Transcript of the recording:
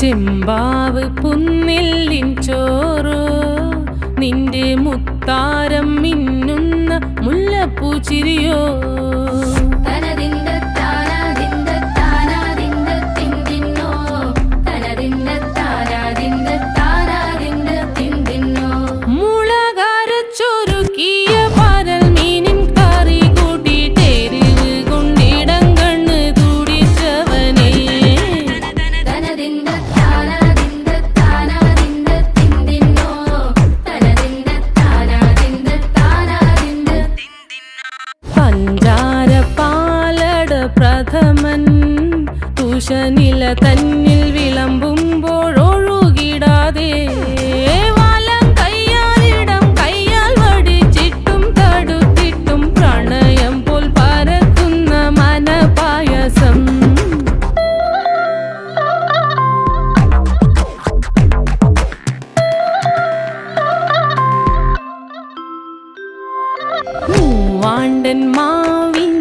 ചെമ്പാവ് പുന്നെല്ലിൻ ചോറോ നിന്റെ മുത്താരം മിന്നുന്ന മുല്ലപ്പൂച്ചിരിയോ പ്രഥമൻ തുഷനില തന്നിൽ വിളമ്പുമ്പോഴൊഴുകിടാതെ വലം കയ്യാലിടം കയ്യാൽ വടിച്ചിട്ടും തടുത്തിട്ടും പ്രണയം പോൽ പരക്കുന്ന മനപായസം മൂവാണ്ടൻ മാവിൻ